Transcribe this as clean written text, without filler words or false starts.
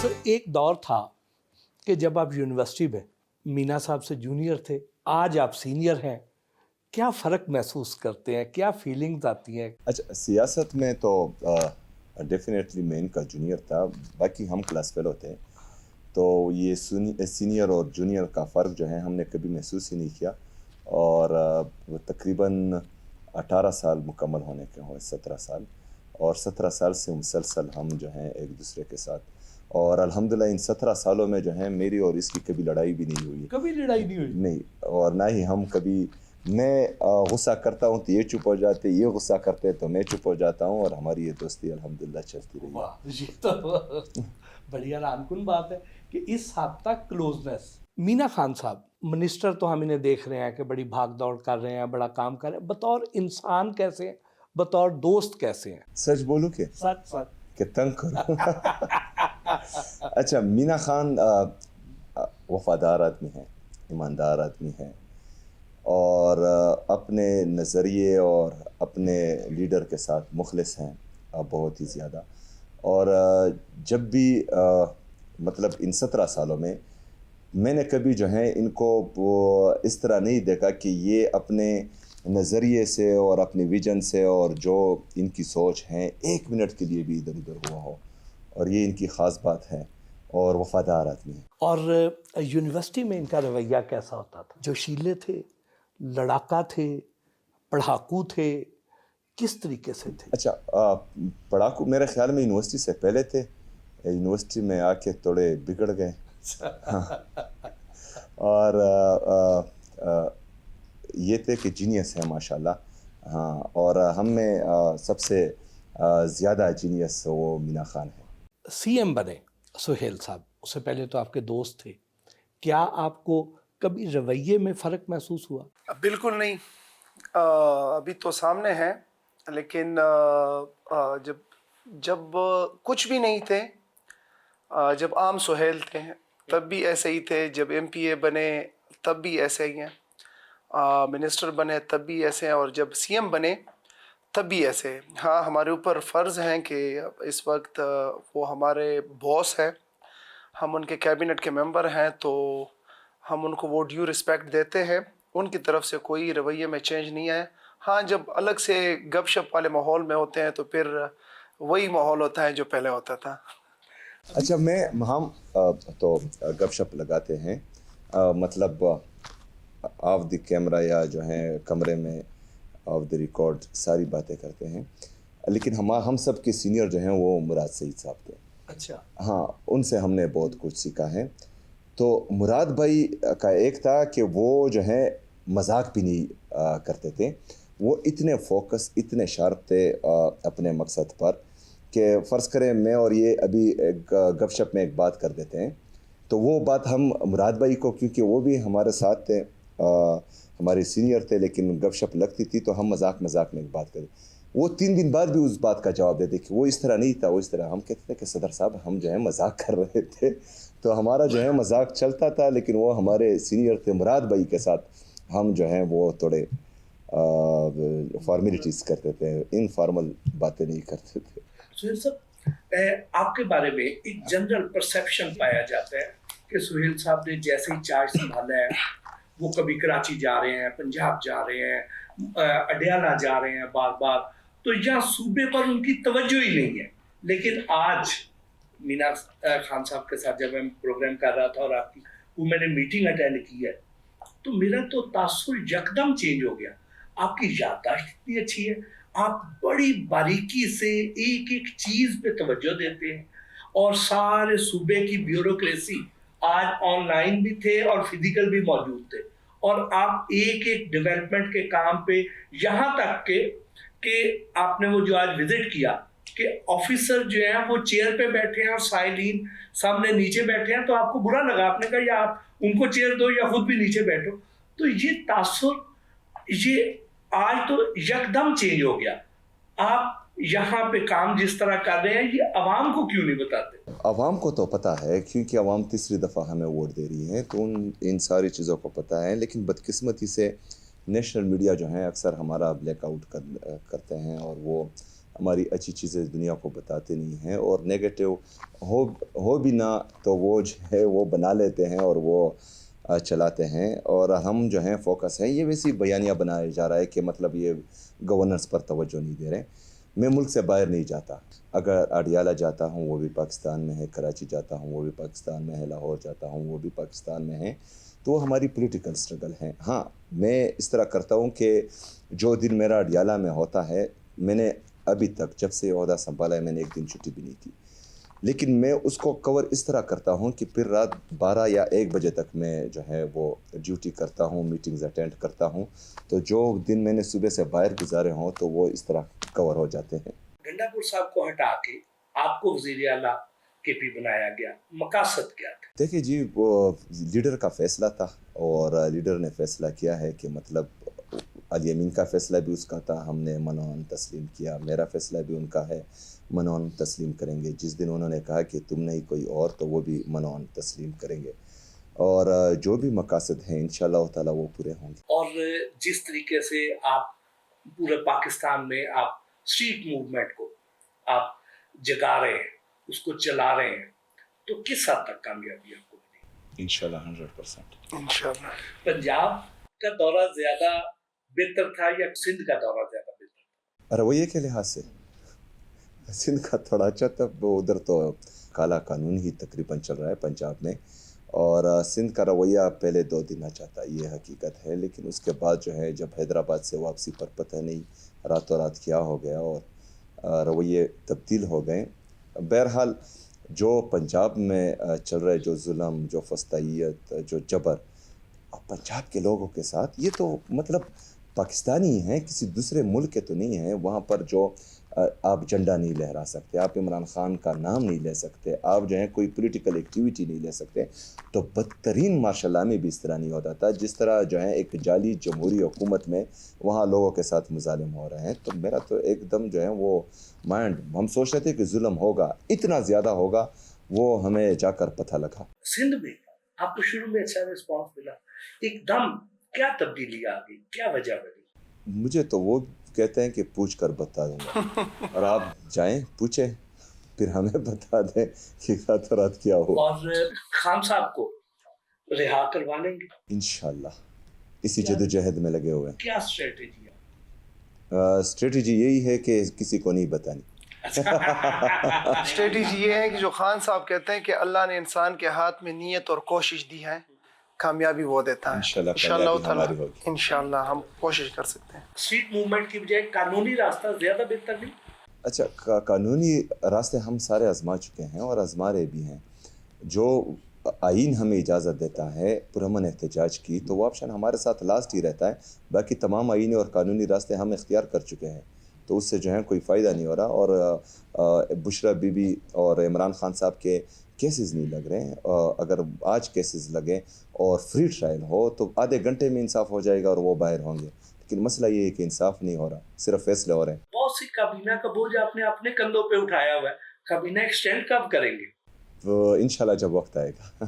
Sir एक दौर था कि जब आप यूनिवर्सिटी में मीना साहब से जूनियर थे, आज आप सीनियर हैं, क्या फ़र्क महसूस करते हैं, क्या फीलिंग्स आती हैं? अच्छा, सियासत में तो डेफिनेटली मैं इनका जूनियर था, बाकी हम क्लास फेलो थे, तो ये सीनियर और जूनियर का फ़र्क जो है हमने कभी महसूस ही नहीं किया। और वो तकरीबन 18 साल मुकम्मल होने के हुए, 17 साल, और 17 साल से मुसलसल हम जो हैं एक दूसरे के साथ, और अल्हम्दुलिल्लाह इन 17 सालों में जो है मेरी और इसकी कभी लड़ाई भी नहीं हुई। कभी लड़ाई नहीं हुई? नहीं, और ना ही हम कभी, मैं गुस्सा करता हूँ तो ये चुप हो जाते, ये गुस्सा करते तो मैं चुप हो जाता हूँ, और हमारी ये दोस्ती अल्हम्दुलिल्लाह चलती रही। वाह, ये तो बढ़िया नानकुन बात है कि इस हद तक क्लोजनेस। मीना खान साहब, मिनिस्टर तो हम इन्हें देख रहे हैं कि बड़ी भाग दौड़ कर रहे हैं, बड़ा काम कर रहे हैं, बतौर इंसान कैसे हैं, बतौर दोस्त कैसे हैं? सच बोलूँ कि सच सच कि तंग करूँ? अच्छा, मीना खान वफादार आदमी है, ईमानदार आदमी है, और अपने नज़रिए और अपने लीडर के साथ मुखलिस हैं बहुत ही ज़्यादा। और जब भी मतलब इन 17 सालों में मैंने कभी जो है इनको वो इस तरह नहीं देखा कि ये अपने नज़रिए से और अपने विजन से और जो इनकी सोच है एक मिनट के लिए भी इधर उधर हुआ हो, और ये इनकी ख़ास बात है, और वफादार आदमी है। और यूनिवर्सिटी में इनका रवैया कैसा होता था? जोशीले थे, लड़ाका थे, पढ़ाकू थे, किस तरीके से थे? अच्छा, पढ़ाकू मेरे ख्याल में यूनिवर्सिटी से पहले थे, यूनिवर्सिटी में आके थोड़े बिगड़ गए। हाँ। और ये थे कि जीनियस है माशाल्लाह। हाँ, और हम में सबसे ज़्यादा जीनियस वो मीना खान है। सीएम बने सुहेल साहब, उससे पहले तो आपके दोस्त थे, क्या आपको कभी रवैये में फ़र्क महसूस हुआ? बिल्कुल नहीं। अभी तो सामने है, लेकिन जब जब कुछ भी नहीं थे, जब आम सुहेल थे तब भी ऐसे ही थे, जब एमपीए बने तब भी ऐसे ही हैं, मिनिस्टर बने तब भी ऐसे हैं, और जब सीएम बने तब भी ऐसे हैं। हाँ, हमारे ऊपर फ़र्ज़ हैं कि इस वक्त वो हमारे बॉस हैं, हम उनके कैबिनेट के मेंबर हैं, तो हम उनको वो ड्यू रिस्पेक्ट देते हैं। उनकी तरफ से कोई रवैये में चेंज नहीं आया। हाँ, जब अलग से गपशप वाले माहौल में होते हैं तो फिर वही माहौल होता है जो पहले होता था। अच्छा, हम तो गपशप लगाते हैं, मतलब ऑफ द कैमरा या जो है कमरे में ऑफ द रिकॉर्ड सारी बातें करते हैं, लेकिन हम सब के सीनियर जो हैं वो मुराद सईद साहब थे। अच्छा। हाँ, उनसे हमने बहुत कुछ सीखा है। तो मुराद भाई का एक था कि वो जो है मजाक भी नहीं करते थे, वो इतने फोकस, इतने शार्प थे अपने मकसद पर कि फ़र्ज़ करें मैं और ये अभी एक गपशप में एक बात कर देते हैं, तो वो बात हम मुराद भाई को, क्योंकि वो भी हमारे साथ थे, हमारे सीनियर थे, लेकिन गपशप लगती थी तो हम मजाक में एक बात करें, वो 3 दिन बाद भी उस बात का जवाब देते कि वो इस तरह नहीं था, वो इस तरह। हम कहते थे कि सदर साहब हम जो है मजाक कर रहे थे, तो हमारा जो है मजाक चलता था, लेकिन वो हमारे सीनियर थे मुराद भाई के साथ हम जो हैं वो थोड़े फॉर्मेलिटीज़ करते थे, इनफॉर्मल बातें नहीं करते थे। सुहेल साहब, आपके बारे में एक जनरल परसेप्शन पाया जाता है कि सुहेल साहब ने जैसे ही चार्ज संभाला है, वो कभी कराची जा रहे हैं, पंजाब जा रहे हैं, अडियाला जा रहे हैं बार बार, तो यहाँ सूबे पर उनकी तवज्जो ही नहीं है। लेकिन आज मीना खान साहब के साथ जब मैं प्रोग्राम कर रहा था और आपकी वो मैंने मीटिंग अटेंड की है, तो मेरा तो तासुर यकदम चेंज हो गया। आपकी याददाश्त इतनी अच्छी है, आप बड़ी बारीकी से एक एक चीज पे तवज्जो देते हैं, और सारे सूबे की ब्यूरोक्रेसी आज ऑनलाइन भी थे और फिजिकल भी मौजूद थे, और आप एक एक डेवलपमेंट के काम पे, यहाँ तक के आपने वो जो आज विजिट किया कि ऑफिसर जो है वो चेयर पे बैठे हैं और साइलिन सामने नीचे बैठे हैं, तो आपको बुरा लगा, आपने कहा या आप उनको चेयर दो या खुद भी नीचे बैठो। तो ये तासुर, ये आज तो यकदम चेंज हो गया। आप यहाँ पे काम जिस तरह कर रहे हैं, ये अवाम को क्यों नहीं बताते? अवाम को तो पता है, क्योंकि अवाम तीसरी दफ़ा हमें वोट दे रही है, तो इन सारी चीज़ों को पता है, लेकिन बदकिस्मती से नेशनल मीडिया जो है अक्सर हमारा ब्लैकआउट करते हैं, और वो ہماری اچھی چیزیں دنیا کو بتاتے نہیں ہیں، اور نیگیٹو ہو بھی نہ تو وہ جو ہے وہ بنا لیتے ہیں اور وہ چلاتے ہیں، اور ہم جو ہیں فوکس ہیں یہ ویسی بیانیہ بنایا جا رہا ہے کہ مطلب یہ گورننس پر توجہ نہیں دے رہے۔ میں ملک سے باہر نہیں جاتا، اگر اڈیالہ جاتا ہوں وہ بھی پاکستان میں ہے، کراچی جاتا ہوں وہ بھی پاکستان میں ہے، لاہور جاتا ہوں وہ بھی پاکستان میں ہے، تو وہ ہماری پولیٹیکل سٹرگل ہے۔ ہاں میں اس طرح کرتا ہوں کہ جو دن میرا اڈیالہ میں ہوتا ہے، میں نے ابھی تک جب سے عہدہ سنبھالا ہے میں نے ایک دن چھٹی بھی نہیں کی، لیکن میں اس کو کور اس طرح کرتا ہوں کہ پھر رات 12 یا 1 بجے تک میں جو ہے وہ ڈیوٹی کرتا ہوں، میٹنگز اٹینڈ کرتا ہوں، تو جو دن میں نے صبح سے باہر گزارے ہوں تو وہ اس طرح کور ہو جاتے ہیں۔ گنڈا پور صاحب کو ہٹا کے آپ کو وزیر اعلیٰ کے پی بنایا گیا، مقاصد کیا تھا؟ دیکھیے جی، وہ لیڈر کا فیصلہ تھا، اور لیڈر نے فیصلہ کیا ہے کہ مطلب علی امین کا فیصلہ بھی اس کا تھا، ہم نے منون تسلیم کیا، میرا فیصلہ بھی ان کا ہے، منون تسلیم کریں گے۔ جس دن انہوں نے کہا کہ تم نہیں کوئی اور، تو وہ بھی منون تسلیم کریں گے، اور جو بھی مقاصد ہیں انشاءاللہ تعالیٰ وہ پورے ہوں گے۔ اور جس طریقے سے آپ پورے پاکستان میں آپ اسٹریٹ موومنٹ کو آپ جگا رہے ہیں، اس کو چلا رہے ہیں، تو کس حد تک کامیابی آپ کو ملی؟ انشاءاللہ 100%۔ انشاءاللہ۔ پنجاب کا دورہ زیادہ بہتر تھا یا سندھ کا دورہ زیادہ بہتر تھا؟ رویے کے لحاظ سے سندھ کا تھوڑا اچھا تھا، وہ ادھر تو کالا قانون ہی تقریباً چل رہا ہے پنجاب میں، اور سندھ کا رویہ پہلے 2 دن اچھا تھا، یہ حقیقت ہے، لیکن اس کے بعد جو ہے جب حیدرآباد سے واپسی پر پتہ نہیں راتوں رات کیا ہو گیا اور رویے تبدیل ہو گئے۔ بہرحال جو پنجاب میں چل رہے جو ظلم، جو فسطائیت، جو جبر پنجاب کے لوگوں کے ساتھ، یہ تو مطلب پاکستانی ہیں، کسی دوسرے ملک کے تو نہیں ہیں۔ وہاں پر جو آپ جھنڈا نہیں لہرا سکتے، آپ عمران خان کا نام نہیں لے سکتے، آپ جو ہیں کوئی پولیٹیکل ایکٹیویٹی نہیں لے سکتے، تو بدترین مارشل لا میں بھی اس طرح نہیں ہوتا تھا جس طرح جو ہے ایک جعلی جمہوری حکومت میں وہاں لوگوں کے ساتھ مظالم ہو رہے ہیں۔ تو میرا تو ایک دم جو ہے وہ مائنڈ، ہم سوچ رہے تھے کہ ظلم ہوگا، اتنا زیادہ ہوگا، وہ ہمیں جا کر پتہ لگا۔ سندھ میں آپ کو شروع میں اچھا رسپانس ملا، ایک دم کیا تبدیلی آ گئی، کیا وجہ بنی؟ مجھے تو وہ کہتے ہیں کہ پوچھ کر بتا دوں گا، اور آپ جائیں پوچھیں پھر ہمیں بتا دیں کہ راتوں رات کیا ہوا۔ اور خان صاحب کو رہا کروا لیں گے انشاءاللہ اسی جدوجہد میں لگے ہوئے ہیں۔ کیا اسٹریٹجی ہے؟ اسٹریٹجی یہی ہے کہ کسی کو نہیں بتانی۔ اسٹریٹجی یہ ہے کہ جو خان صاحب کہتے ہیں کہ اللہ نے انسان کے ہاتھ میں نیت اور کوشش دی ہے، کامیابی وہ دیتا ہے۔ انشاءاللہ انشاءاللہ کامیابی تعالیٰ ہماری ہوگی۔ انشاءاللہ ہم کوشش کر سکتے ہیں۔ اسٹریٹ موومنٹ کی بجائے قانونی راستہ زیادہ بہتر نہیں؟ اچھا، قانونی راستے ہم سارے آزما چکے ہیں اور آزما رہے بھی ہیں۔ جو آئین ہمیں اجازت دیتا ہے پرامن احتجاج کی، تو وہ آپشن ہمارے ساتھ لاسٹ ہی رہتا ہے، باقی تمام آئینی اور قانونی راستے ہم اختیار کر چکے ہیں، تو اس سے جو ہے کوئی فائدہ نہیں ہو رہا۔ اور بشرا بی بی اور عمران خان صاحب کے کیسز نہیں لگ رہے ہیں، اگر آج کیسز لگیں اور فری ٹرائل ہو تو آدھے گھنٹے میں انصاف ہو جائے گا اور وہ باہر ہوں گے، لیکن مسئلہ یہ ہے کہ انصاف نہیں ہو رہا، صرف فیصلے ہو رہے ہیں۔ بہت سی کابینہ کا بوجھ آپ نے اپنے کندھوں پہ اٹھایا ہوا ہے، کابینہ ایکسٹینڈ کب کریں گے؟ انشاءاللہ جب وقت آئے گا۔